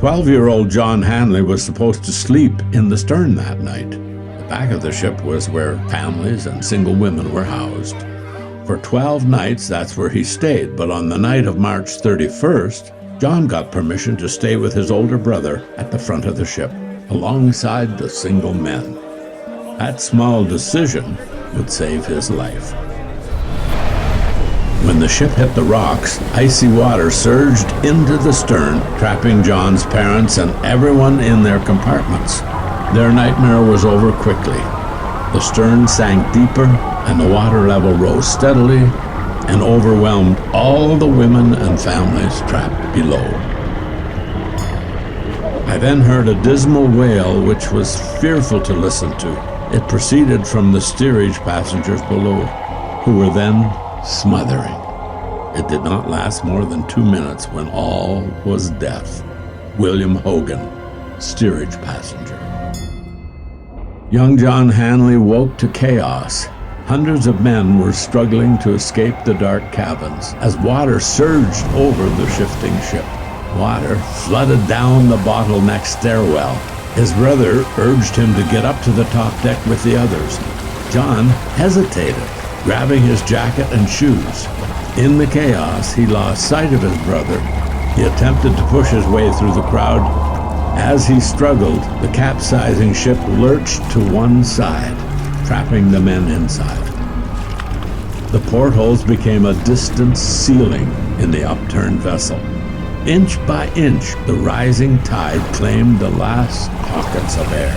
12-year-old John Hanley was supposed to sleep in the stern that night. The back of the ship was where families and single women were housed. For 12 nights, that's where he stayed, but on the night of March 31st, John got permission to stay with his older brother at the front of the ship, alongside the single men. That small decision would save his life. When the ship hit the rocks, icy water surged into the stern, trapping John's parents and everyone in their compartments. Their nightmare was over quickly. The stern sank deeper, and the water level rose steadily and overwhelmed all the women and families trapped below. I then heard a dismal wail which was fearful to listen to. It proceeded from the steerage passengers below, who were then smothering. It did not last more than 2 minutes when all was death. William Hogan, steerage passenger. Young John Hanley woke to chaos. Hundreds of men were struggling to escape the dark cabins as water surged over the shifting ship. Water flooded down the bottleneck stairwell. His brother urged him to get up to the top deck with the others. John hesitated, grabbing his jacket and shoes. In the chaos, he lost sight of his brother. He attempted to push his way through the crowd. As he struggled, the capsizing ship lurched to one side, trapping the men inside. The portholes became a distant ceiling in the upturned vessel. Inch by inch, the rising tide claimed the last pockets of air.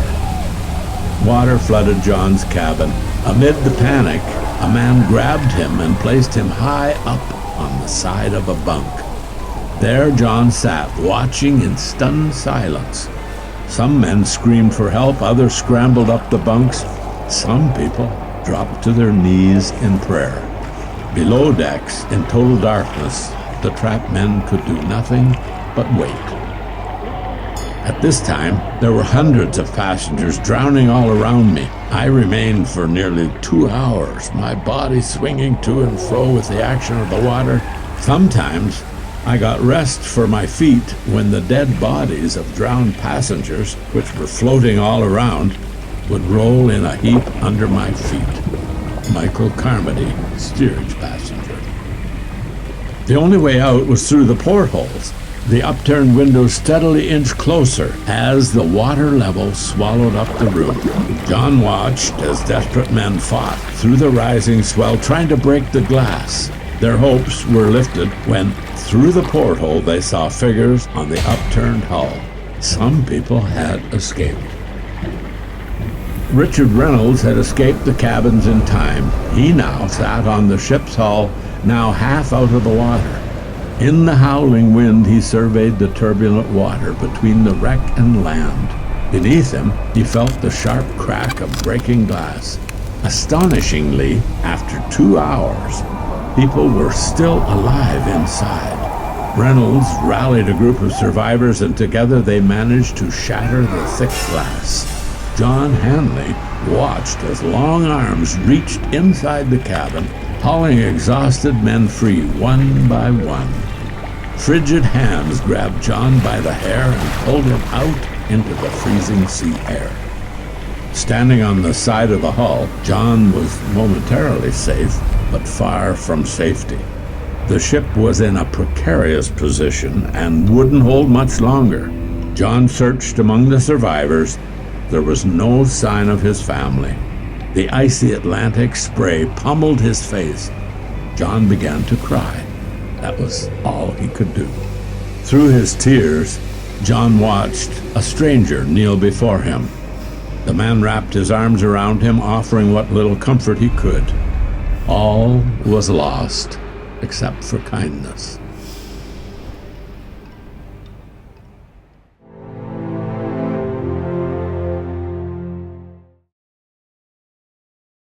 Water flooded John's cabin. Amid the panic, a man grabbed him and placed him high up on the side of a bunk. There John sat, watching in stunned silence. Some men screamed for help, others scrambled up the bunks. Some people dropped to their knees in prayer. Below decks, in total darkness, the trapped men could do nothing but wait. At this time, there were hundreds of passengers drowning all around me. I remained for nearly 2 hours, my body swinging to and fro with the action of the water. Sometimes I got rest for my feet when the dead bodies of drowned passengers, which were floating all around, would roll in a heap under my feet. Michael Carmody, steerage passenger. The only way out was through the portholes. The upturned windows steadily inched closer as the water level swallowed up the room. John watched as desperate men fought through the rising swell, trying to break the glass. Their hopes were lifted when, through the porthole, they saw figures on the upturned hull. Some people had escaped. Richard Reynolds had escaped the cabins in time. He now sat on the ship's hull, now half out of the water. In the howling wind, he surveyed the turbulent water between the wreck and land. Beneath him, he felt the sharp crack of breaking glass. Astonishingly, after 2 hours, people were still alive inside. Reynolds rallied a group of survivors, and together they managed to shatter the thick glass. John Hanley watched as long arms reached inside the cabin, hauling exhausted men free one by one. Frigid hands grabbed John by the hair and pulled him out into the freezing sea air. Standing on the side of the hull, John was momentarily safe, but far from safety. The ship was in a precarious position and wouldn't hold much longer. John searched among the survivors. There was no sign of his family. The icy Atlantic spray pummeled his face. John began to cry. That was all he could do. Through his tears, John watched a stranger kneel before him. The man wrapped his arms around him, offering what little comfort he could. All was lost, except for kindness.